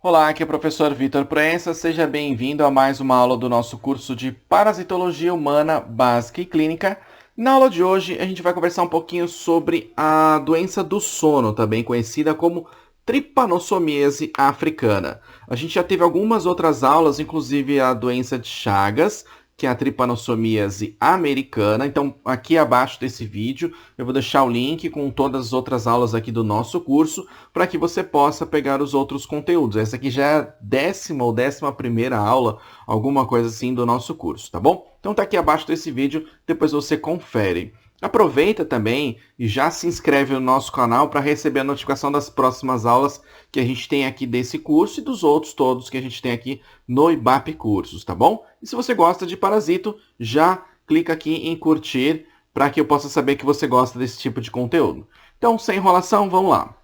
Olá, aqui é o professor Vitor Proença, seja bem-vindo a mais uma aula do nosso curso de Parasitologia Humana Básica e Clínica. Na aula de hoje, a gente vai conversar um pouquinho sobre a doença do sono, também conhecida como tripanossomíase africana. A gente já teve algumas outras aulas, inclusive a doença de Chagas, que é a tripanossomíase americana. Então, aqui abaixo desse vídeo, eu vou deixar o link com todas as outras aulas aqui do nosso curso, para que você possa pegar os outros conteúdos. Essa aqui já é a 10ª ou 11ª aula, alguma coisa assim do nosso curso, tá bom? Então tá aqui abaixo desse vídeo, depois você confere. Aproveita também e já se inscreve no nosso canal para receber a notificação das próximas aulas que a gente tem aqui desse curso e dos outros todos que a gente tem aqui no IBAP Cursos, tá bom? E se você gosta de parasito, já clica aqui em curtir para que eu possa saber que você gosta desse tipo de conteúdo. Então, sem enrolação, vamos lá.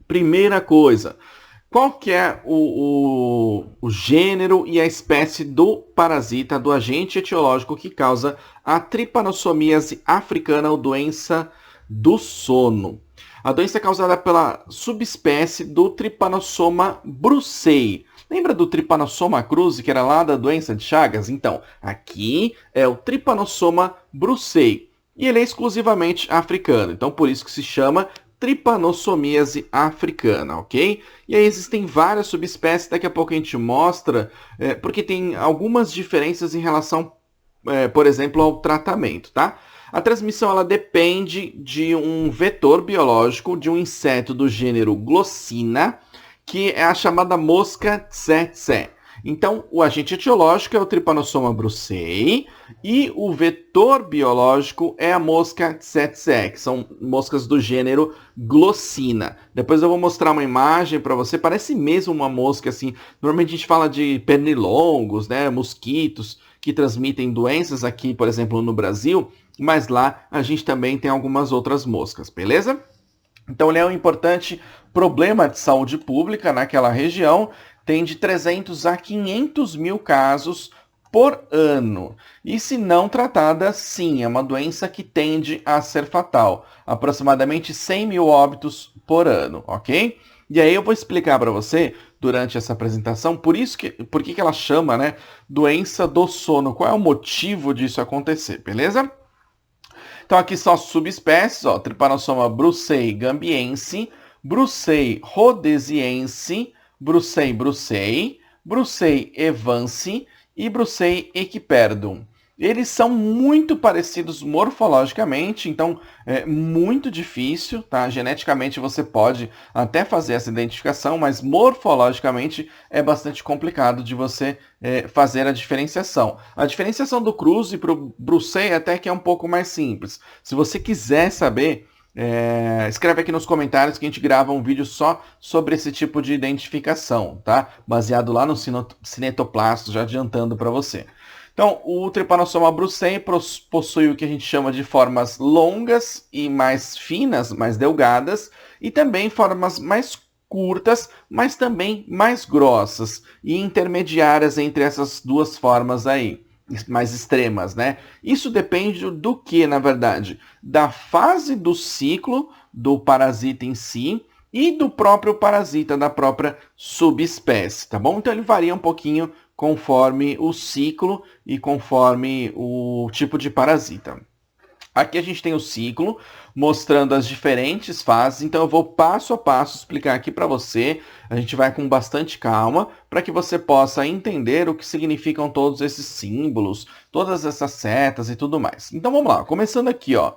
Primeira coisa, qual que é o gênero e a espécie do parasita, do agente etiológico que causa a tripanossomíase africana ou doença do sono? A doença é causada pela subespécie do Trypanosoma brucei. Lembra do Trypanosoma cruzi, que era lá da doença de Chagas? Então, aqui é o Trypanosoma brucei. E ele é exclusivamente africano. Então, por isso que se chama tripanossomíase africana, ok? E aí existem várias subespécies, daqui a pouco a gente mostra, porque tem algumas diferenças em relação, por exemplo, ao tratamento, tá? A transmissão ela depende de um vetor biológico de um inseto do gênero Glossina, que é a chamada mosca tsetse. Então, o agente etiológico é o Trypanosoma brucei e o vetor biológico é a mosca tsetse, que são moscas do gênero Glossina. Depois eu vou mostrar uma imagem para você, parece mesmo uma mosca assim. Normalmente a gente fala de pernilongos, né, mosquitos que transmitem doenças aqui, por exemplo, no Brasil, mas lá a gente também tem algumas outras moscas, beleza? Então ele é um importante problema de saúde pública naquela região, tem de 300 a 500 mil casos por ano. E se não tratada, sim, é uma doença que tende a ser fatal. Aproximadamente 100 mil óbitos por ano, ok? E aí eu vou explicar para você, durante essa apresentação, por que ela chama, né, doença do sono. Qual é o motivo disso acontecer, beleza? Então aqui só subespécies, ó, Trypanosoma brucei gambiense, Brucei rhodesiense, Brucei brucei, Brucei evansi e Brucei equiperdum. Eles são muito parecidos morfologicamente, então é muito difícil, tá? Geneticamente você pode até fazer essa identificação, mas morfologicamente é bastante complicado de você fazer a diferenciação. A diferenciação do cruzi para o brucei até que é um pouco mais simples. Se você quiser saber, escreve aqui nos comentários que a gente grava um vídeo só sobre esse tipo de identificação, tá? Baseado lá no cinetoplasto, já adiantando para você. Então, o Trypanosoma brucei possui o que a gente chama de formas longas e mais finas, mais delgadas, e também formas mais curtas, mas também mais grossas e intermediárias entre essas duas formas aí, mais extremas, né? Isso depende do que, na verdade? Da fase do ciclo do parasita em si e do próprio parasita, da própria subespécie, tá bom? Então ele varia um pouquinho conforme o ciclo e conforme o tipo de parasita. Aqui a gente tem o ciclo mostrando as diferentes fases, então eu vou passo a passo explicar aqui para você. A gente vai com bastante calma para que você possa entender o que significam todos esses símbolos, todas essas setas e tudo mais. Então vamos lá, começando aqui, ó.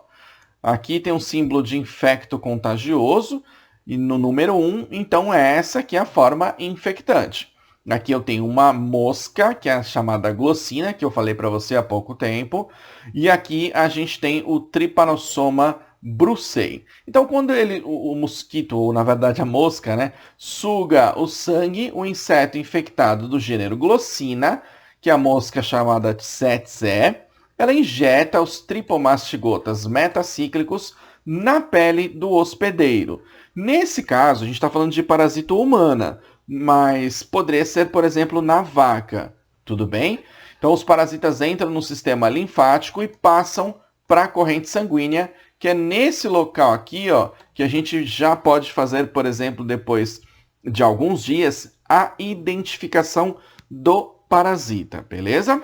Aqui tem um símbolo de infecto contagioso e no número 1, então essa aqui é a forma infectante. Aqui eu tenho uma mosca, que é a chamada glossina, que eu falei para você há pouco tempo. E aqui a gente tem o Trypanosoma brucei. Então, quando o mosquito, ou na verdade a mosca, né, suga o sangue, o inseto infectado do gênero glossina, que é a mosca chamada tsetse, ela injeta os tripomastigotas metacíclicos na pele do hospedeiro. Nesse caso, a gente está falando de parasita humana, mas poderia ser, por exemplo, na vaca, tudo bem? Então, os parasitas entram no sistema linfático e passam para a corrente sanguínea, que é nesse local aqui, ó, que a gente já pode fazer, por exemplo, depois de alguns dias, a identificação do parasita, beleza?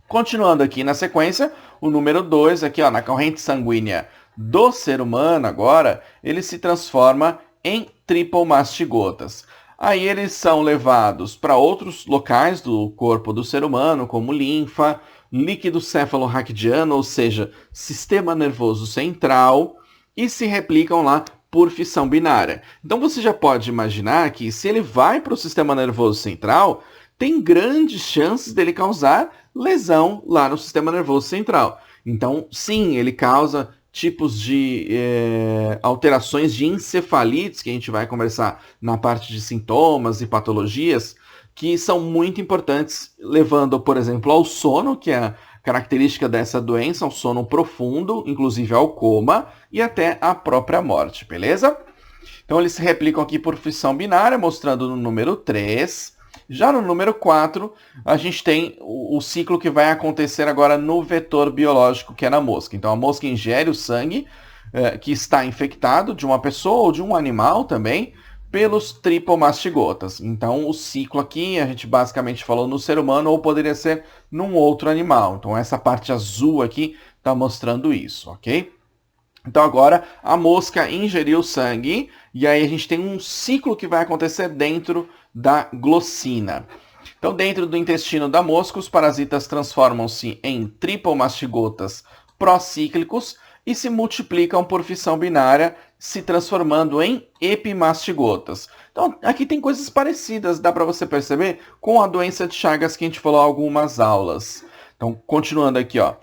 Continuando aqui na sequência, o número 2, aqui ó, na corrente sanguínea do ser humano agora, ele se transforma em tripomastigotas. Aí eles são levados para outros locais do corpo do ser humano, como linfa, líquido cefalorraquidiano, ou seja, sistema nervoso central, e se replicam lá por fissão binária. Então você já pode imaginar que se ele vai para o sistema nervoso central, tem grandes chances dele causar lesão lá no sistema nervoso central. Então, sim, ele causa tipos de alterações de encefalites, que a gente vai conversar na parte de sintomas e patologias, que são muito importantes, levando, por exemplo, ao sono, que é a característica dessa doença, um sono profundo, inclusive ao coma, e até a própria morte, beleza? Então, eles se replicam aqui por fissão binária, mostrando no número 3. Já no número 4, a gente tem o ciclo que vai acontecer agora no vetor biológico, que é na mosca. Então, a mosca ingere o sangue que está infectado de uma pessoa ou de um animal também pelos tripomastigotas. Então, o ciclo aqui, a gente basicamente falou no ser humano ou poderia ser num outro animal. Então, essa parte azul aqui está mostrando isso, ok? Então agora a mosca ingeriu sangue e aí a gente tem um ciclo que vai acontecer dentro da glossina. Então dentro do intestino da mosca os parasitas transformam-se em tripomastigotas procíclicos e se multiplicam por fissão binária, se transformando em epimastigotas. Então aqui tem coisas parecidas, dá para você perceber, com a doença de Chagas que a gente falou em algumas aulas. Então continuando aqui, ó.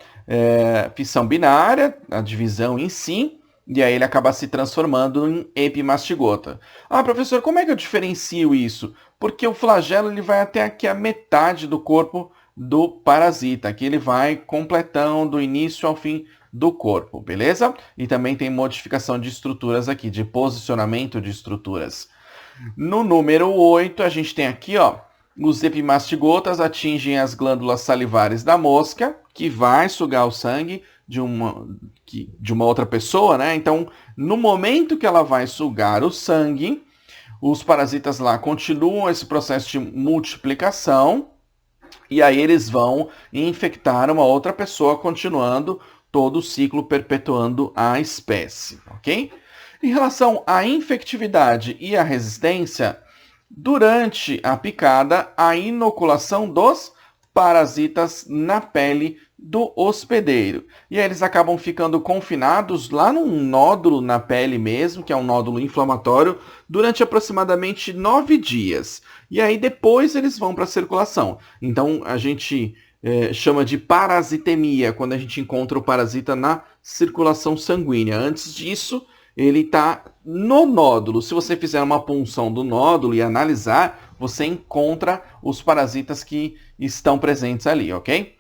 Fissão binária, a divisão em si, e aí ele acaba se transformando em epimastigota. Ah, professor, como é que eu diferencio isso? Porque o flagelo ele vai até aqui a metade do corpo do parasita, aqui ele vai completão do início ao fim do corpo, beleza? E também tem modificação de estruturas aqui, de posicionamento de estruturas. No número 8, a gente tem aqui, ó, os epimastigotas atingem as glândulas salivares da mosca, que vai sugar o sangue de uma outra pessoa, né? Então, no momento que ela vai sugar o sangue, os parasitas lá continuam esse processo de multiplicação e aí eles vão infectar uma outra pessoa, continuando todo o ciclo, perpetuando a espécie, ok? Em relação à infectividade e à resistência, durante a picada, a inoculação dos parasitas na pele do hospedeiro. E aí eles acabam ficando confinados lá num nódulo na pele mesmo, que é um nódulo inflamatório, durante aproximadamente 9 dias. E aí depois eles vão para a circulação. Então a gente chama de parasitemia, quando a gente encontra o parasita na circulação sanguínea. Antes disso, ele está no nódulo. Se você fizer uma punção do nódulo e analisar, você encontra os parasitas que estão presentes ali, ok?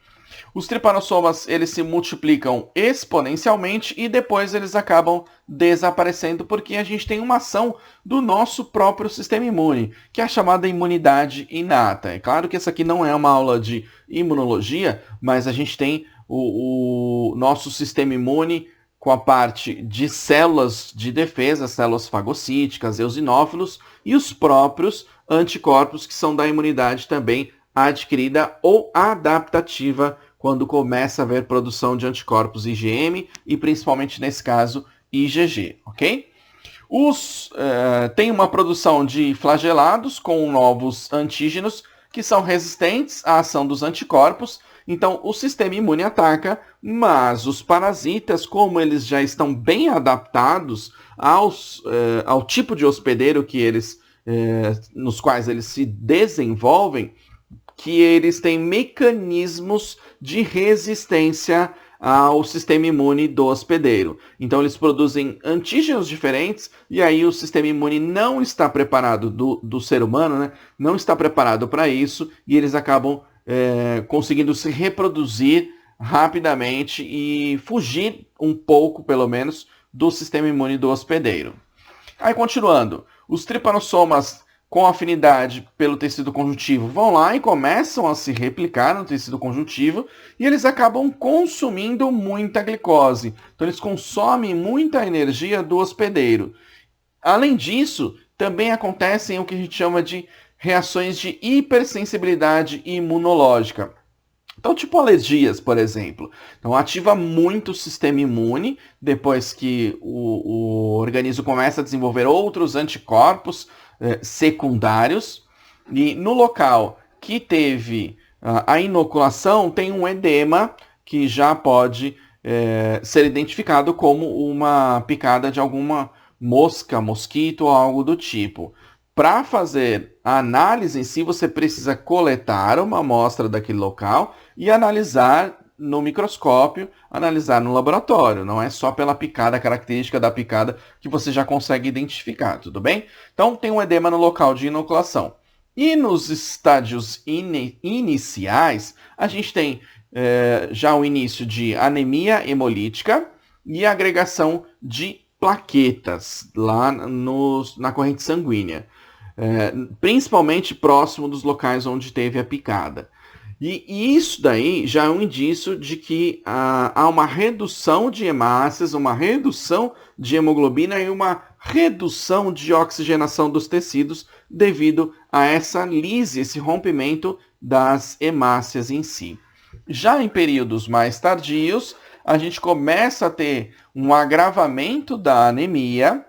Os tripanossomas, eles se multiplicam exponencialmente e depois eles acabam desaparecendo porque a gente tem uma ação do nosso próprio sistema imune, que é a chamada imunidade inata. É claro que essa aqui não é uma aula de imunologia, mas a gente tem o nosso sistema imune com a parte de células de defesa, células fagocíticas, eosinófilos, e os próprios anticorpos, que são da imunidade também adquirida ou adaptativa, quando começa a haver produção de anticorpos IgM e principalmente nesse caso IgG, ok? Tem uma produção de flagelados com novos antígenos que são resistentes à ação dos anticorpos. Então, o sistema imune ataca, mas os parasitas, como eles já estão bem adaptados ao tipo de hospedeiro que nos quais eles se desenvolvem, que eles têm mecanismos de resistência ao sistema imune do hospedeiro. Então, eles produzem antígenos diferentes e aí o sistema imune não está preparado do ser humano, né? Não está preparado para isso e eles acabam conseguindo se reproduzir rapidamente e fugir um pouco, pelo menos, do sistema imune do hospedeiro. Aí, continuando, os tripanossomas com afinidade pelo tecido conjuntivo vão lá e começam a se replicar no tecido conjuntivo e eles acabam consumindo muita glicose. Então, eles consomem muita energia do hospedeiro. Além disso, também acontecem o que a gente chama de reações de hipersensibilidade imunológica. Então, tipo alergias, por exemplo. Então, ativa muito o sistema imune, depois que o organismo começa a desenvolver outros anticorpos secundários. E no local que teve a inoculação, tem um edema que já pode ser identificado como uma picada de alguma mosca, mosquito ou algo do tipo. Para fazer a análise em si, você precisa coletar uma amostra daquele local e analisar no microscópio, analisar no laboratório. Não é só pela picada, a característica da picada que você já consegue identificar, tudo bem? Então, tem um edema no local de inoculação. E nos estádios iniciais, a gente tem já o início de anemia hemolítica e agregação de plaquetas lá na corrente sanguínea. Principalmente próximo dos locais onde teve a picada. E isso daí já é um indício de que há uma redução de hemácias, uma redução de hemoglobina e uma redução de oxigenação dos tecidos devido a essa lise, esse rompimento das hemácias em si. Já em períodos mais tardios, a gente começa a ter um agravamento da anemia,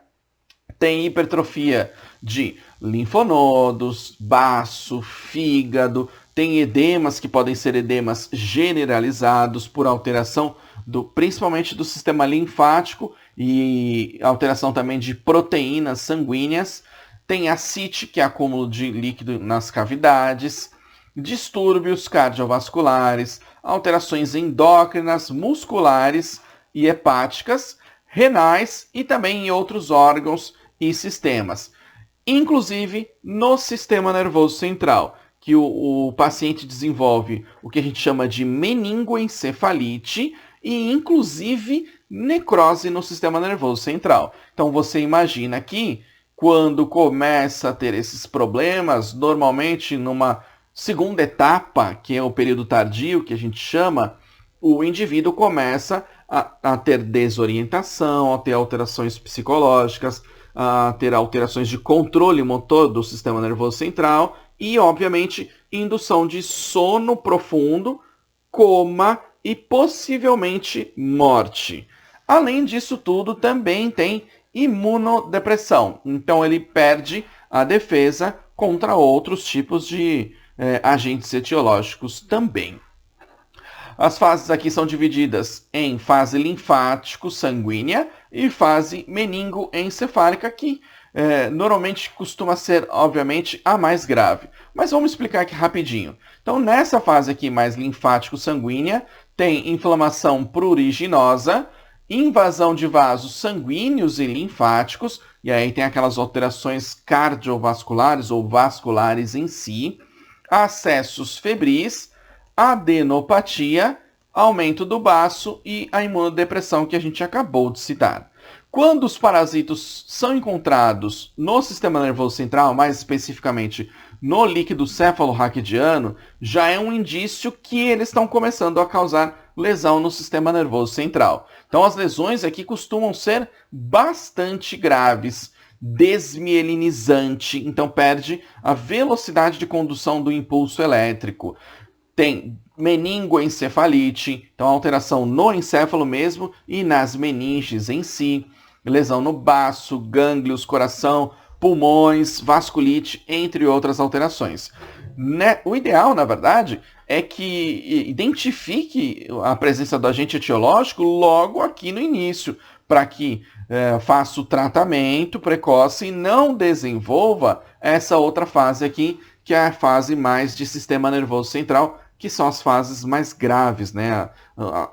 tem hipertrofia de linfonodos, baço, fígado, tem edemas que podem ser edemas generalizados por alteração principalmente do sistema linfático e alteração também de proteínas sanguíneas. Tem ascite, que é acúmulo de líquido nas cavidades, distúrbios cardiovasculares, alterações endócrinas, musculares e hepáticas, renais e também em outros órgãos e sistemas, inclusive no sistema nervoso central, que o paciente desenvolve o que a gente chama de meningoencefalite e inclusive necrose no sistema nervoso central. Então você imagina que quando começa a ter esses problemas, normalmente numa segunda etapa, que é o período tardio, que a gente chama, o indivíduo começa a ter desorientação, a ter alterações psicológicas, a ter alterações de controle motor do sistema nervoso central e, obviamente, indução de sono profundo, coma e possivelmente morte. Além disso tudo, também tem imunodepressão. Então, ele perde a defesa contra outros tipos de agentes etiológicos também. As fases aqui são divididas em fase linfático-sanguínea e fase meningoencefálica, que normalmente costuma ser, obviamente, a mais grave. Mas vamos explicar aqui rapidinho. Então, nessa fase aqui mais linfático-sanguínea, tem inflamação pruriginosa, invasão de vasos sanguíneos e linfáticos, e aí tem aquelas alterações cardiovasculares ou vasculares em si, acessos febris, adenopatia, aumento do baço e a imunodepressão que a gente acabou de citar. Quando os parasitos são encontrados no sistema nervoso central, mais especificamente no líquido cefalorraquidiano, já é um indício que eles estão começando a causar lesão no sistema nervoso central. Então as lesões aqui costumam ser bastante graves, desmielinizante, então perde a velocidade de condução do impulso elétrico. Tem meningoencefalite, então alteração no encéfalo mesmo e nas meninges em si, lesão no baço, gânglios, coração, pulmões, vasculite, entre outras alterações. O ideal, na verdade, é que identifique a presença do agente etiológico logo aqui no início, para que faça o tratamento precoce e não desenvolva essa outra fase aqui, que é a fase mais de sistema nervoso central, que são as fases mais graves, né?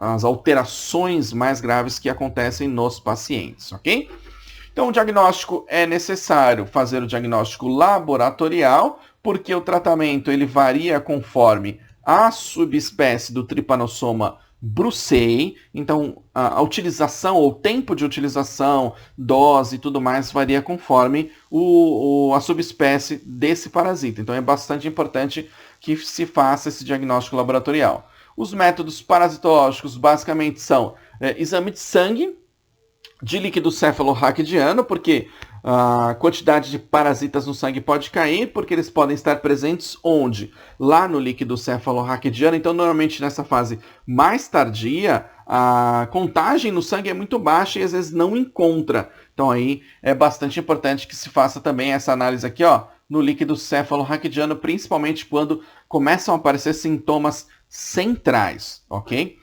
As alterações mais graves que acontecem nos pacientes, ok? Então, o diagnóstico é necessário fazer o diagnóstico laboratorial, porque o tratamento ele varia conforme a subespécie do Trypanosoma brucei. Então, a utilização, ou tempo de utilização, dose e tudo mais varia conforme a subespécie desse parasita. Então, é bastante importante que se faça esse diagnóstico laboratorial. Os métodos parasitológicos basicamente são exame de sangue, de líquido cefalorraquidiano, porque a quantidade de parasitas no sangue pode cair, porque eles podem estar presentes onde? Lá no líquido cefalorraquidiano. Então, normalmente nessa fase mais tardia, a contagem no sangue é muito baixa e às vezes não encontra. Então aí é bastante importante que se faça também essa análise aqui, ó, no líquido cefalorraquidiano, principalmente quando começam a aparecer sintomas centrais, ok?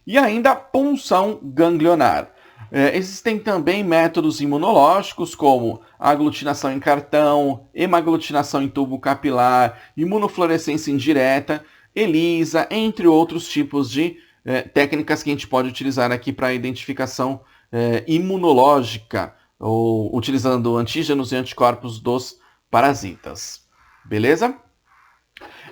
E ainda punção ganglionar. Existem também métodos imunológicos, como aglutinação em cartão, hemaglutinação em tubo capilar, imunofluorescência indireta, ELISA, entre outros tipos de técnicas que a gente pode utilizar aqui para identificação imunológica, ou utilizando antígenos e anticorpos dos parasitas. Beleza?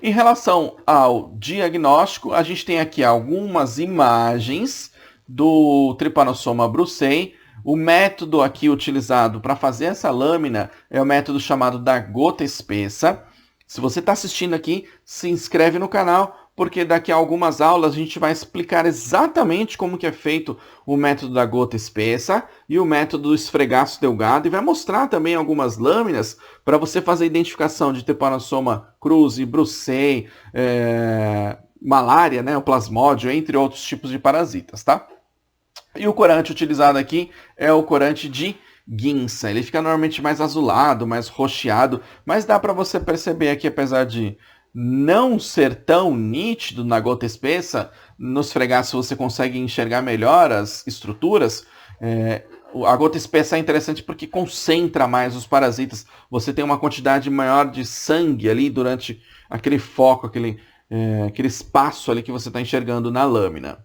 Em relação ao diagnóstico, a gente tem aqui algumas imagens do Trypanosoma brucei. O método aqui utilizado para fazer essa lâmina é o método chamado da gota espessa. Se você está assistindo aqui, se inscreve no canal, porque daqui a algumas aulas a gente vai explicar exatamente como que é feito o método da gota espessa e o método do esfregaço delgado, e vai mostrar também algumas lâminas para você fazer a identificação de Trypanosoma cruzi, brucei, malária, né, o plasmódio, entre outros tipos de parasitas, tá? E o corante utilizado aqui é o corante de Giemsa. Ele fica normalmente mais azulado, mais roxeado, mas dá para você perceber aqui, apesar de não ser tão nítido na gota espessa, no esfregaço você consegue enxergar melhor as estruturas. A gota espessa é interessante porque concentra mais os parasitas. Você tem uma quantidade maior de sangue ali durante aquele foco, aquele espaço ali que você está enxergando na lâmina.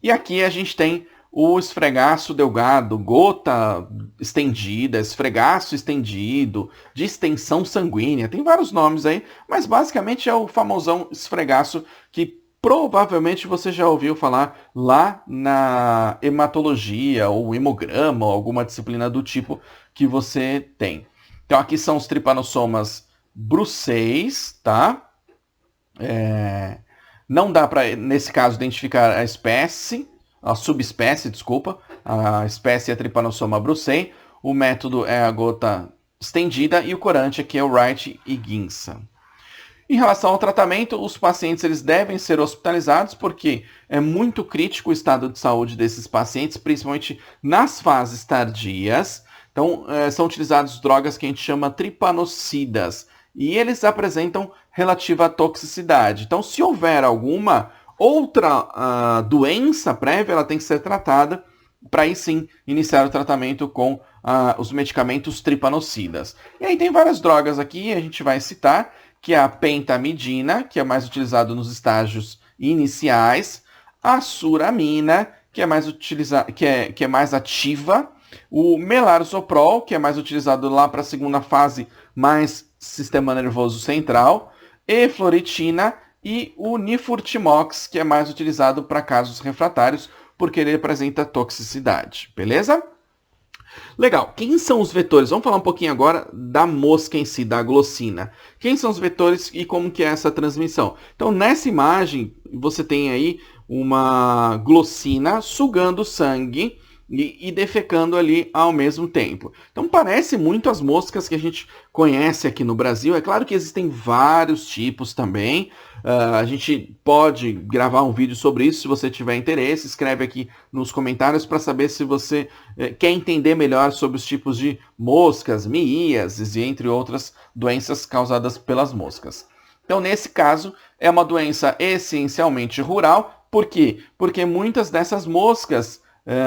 E aqui a gente tem o esfregaço delgado, gota estendida, esfregaço estendido, de extensão sanguínea. Tem vários nomes aí, mas basicamente é o famosão esfregaço que provavelmente você já ouviu falar lá na hematologia ou hemograma ou alguma disciplina do tipo que você tem. Então aqui são os Trypanosomas bruceis, tá? Não dá para, nesse caso, identificar a espécie, a subespécie, desculpa. A espécie é Trypanosoma brucei. O método é a gota estendida e o corante aqui é o Wright e Giemsa. Em relação ao tratamento, os pacientes eles devem ser hospitalizados porque é muito crítico o estado de saúde desses pacientes, principalmente nas fases tardias. Então, são utilizadas drogas que a gente chama tripanocidas e eles apresentam relativa toxicidade. Então, se houver alguma outra doença prévia, ela tem que ser tratada para aí sim iniciar o tratamento com os medicamentos tripanocidas. E aí tem várias drogas aqui, a gente vai citar, que é a pentamidina, que é mais utilizado nos estágios iniciais, a suramina, que é mais ativa, o melarsoprol, que é mais utilizado lá para a segunda fase, mais sistema nervoso central, efloritina e o nifurtimox, que é mais utilizado para casos refratários, porque ele apresenta toxicidade, beleza? Legal, quem são os vetores? Vamos falar um pouquinho agora da mosca em si, da glossina. Quem são os vetores e como que é essa transmissão? Então, nessa imagem, você tem aí uma glossina sugando sangue e defecando ali ao mesmo tempo. Então parece muito as moscas que a gente conhece aqui no Brasil. É claro que existem vários tipos também. A gente pode gravar um vídeo sobre isso se você tiver interesse. Escreve aqui nos comentários para saber se você quer entender melhor sobre os tipos de moscas, miíases e entre outras doenças causadas pelas moscas. Então nesse caso é uma doença essencialmente rural. Por quê? Porque muitas dessas moscas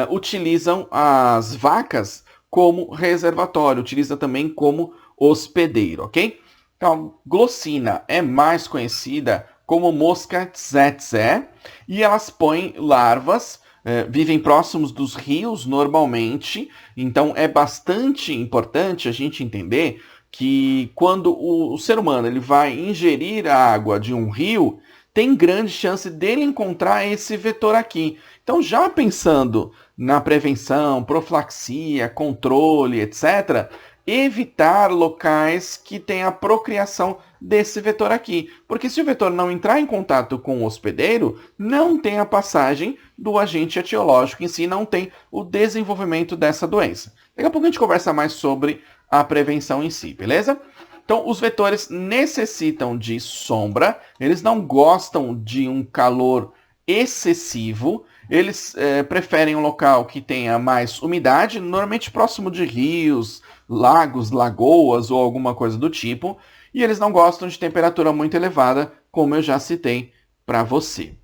utilizam as vacas como reservatório, utiliza também como hospedeiro, ok? Então, glossina é mais conhecida como mosca tsetse e elas põem larvas, vivem próximos dos rios normalmente, então é bastante importante a gente entender que quando o ser humano ele vai ingerir a água de um rio, tem grande chance dele encontrar esse vetor aqui. Então, já pensando na prevenção, profilaxia, controle, etc., evitar locais que tenham a procriação desse vetor aqui. Porque se o vetor não entrar em contato com o hospedeiro, não tem a passagem do agente etiológico em si, não tem o desenvolvimento dessa doença. Daqui a pouco a gente conversa mais sobre a prevenção em si, beleza? Então, os vetores necessitam de sombra, eles não gostam de um calor excessivo, eles preferem um local que tenha mais umidade, normalmente próximo de rios, lagos, lagoas ou alguma coisa do tipo, e eles não gostam de temperatura muito elevada, como eu já citei para você.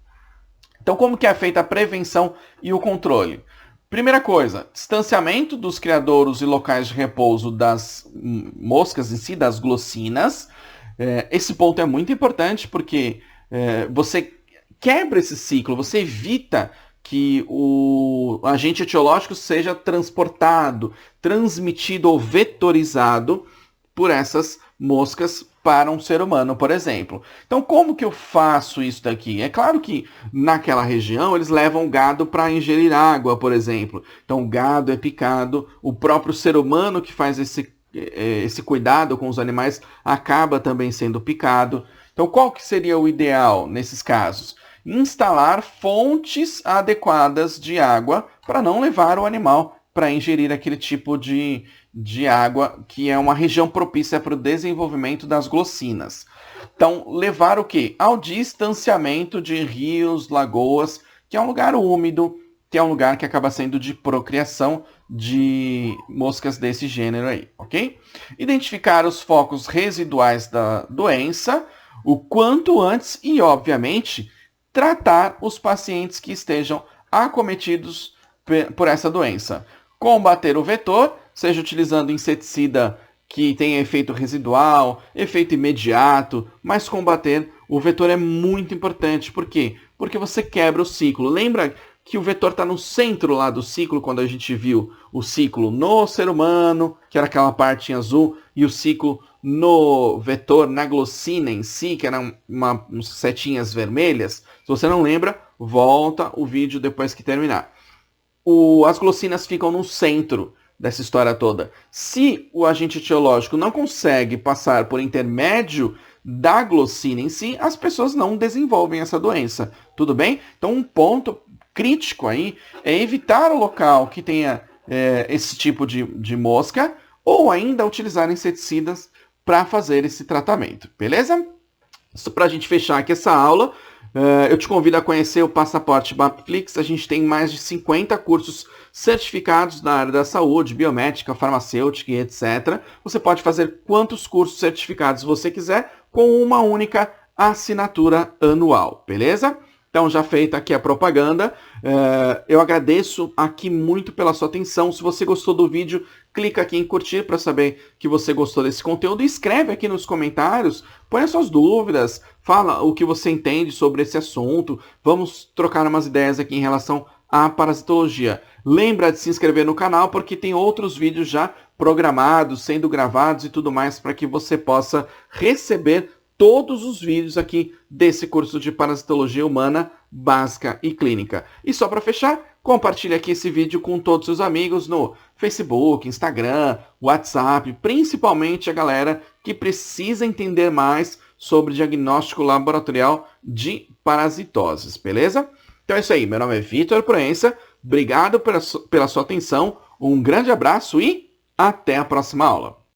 Então, como que é feita a prevenção e o controle? Primeira coisa, distanciamento dos criadouros e locais de repouso das moscas em si, das glossinas. Esse ponto é muito importante porque você quebra esse ciclo, você evita que o agente etiológico seja transportado, transmitido ou vetorizado por essas moscas para um ser humano, por exemplo. Então, como que eu faço isso daqui? É claro que naquela região eles levam o gado para ingerir água, por exemplo. Então, o gado é picado, o próprio ser humano que faz esse cuidado com os animais acaba também sendo picado. Então, qual que seria o ideal nesses casos? Instalar fontes adequadas de água para não levar o animal para ingerir aquele tipo de água, que é uma região propícia para o desenvolvimento das glossinas. Então, levar o quê? Ao distanciamento de rios, lagoas, que é um lugar úmido, que é um lugar que acaba sendo de procriação de moscas desse gênero aí, ok? Identificar os focos residuais da doença o quanto antes e, obviamente, tratar os pacientes que estejam acometidos por essa doença. Combater o vetor, seja utilizando inseticida que tenha efeito residual, efeito imediato, mas combater o vetor é muito importante. Por quê? Porque você quebra o ciclo. Lembra que o vetor está no centro lá do ciclo, quando a gente viu o ciclo no ser humano, que era aquela parte em azul, e o ciclo no vetor, na glossina em si, que eram umas setinhas vermelhas. Se você não lembra, volta o vídeo depois que terminar. As glossinas ficam no centro dessa história toda. Se o agente etiológico não consegue passar por intermédio da glossina em si, as pessoas não desenvolvem essa doença. Tudo bem? Então, um ponto crítico aí é evitar o local que tenha esse tipo de mosca ou ainda utilizar inseticidas para fazer esse tratamento. Beleza? Isso para a gente fechar aqui essa aula. Eu te convido a conhecer o Passaporte Mapflix. A gente tem mais de 50 cursos certificados na área da saúde, biomédica, farmacêutica e etc. Você pode fazer quantos cursos certificados você quiser com uma única assinatura anual, beleza? Então, já feita aqui a propaganda, eu agradeço aqui muito pela sua atenção. Se você gostou do vídeo, clica aqui em curtir para saber que você gostou desse conteúdo. E escreve aqui nos comentários, põe as suas dúvidas, fala o que você entende sobre esse assunto. Vamos trocar umas ideias aqui em relação à parasitologia. Lembra de se inscrever no canal, porque tem outros vídeos já programados, sendo gravados e tudo mais, para que você possa receber todos os vídeos aqui desse curso de parasitologia humana básica e clínica. E só para fechar, compartilhe aqui esse vídeo com todos os seus amigos no Facebook, Instagram, WhatsApp, principalmente a galera que precisa entender mais sobre diagnóstico laboratorial de parasitoses, beleza? Então é isso aí, meu nome é Vitor Proença, obrigado pela sua atenção, um grande abraço e até a próxima aula.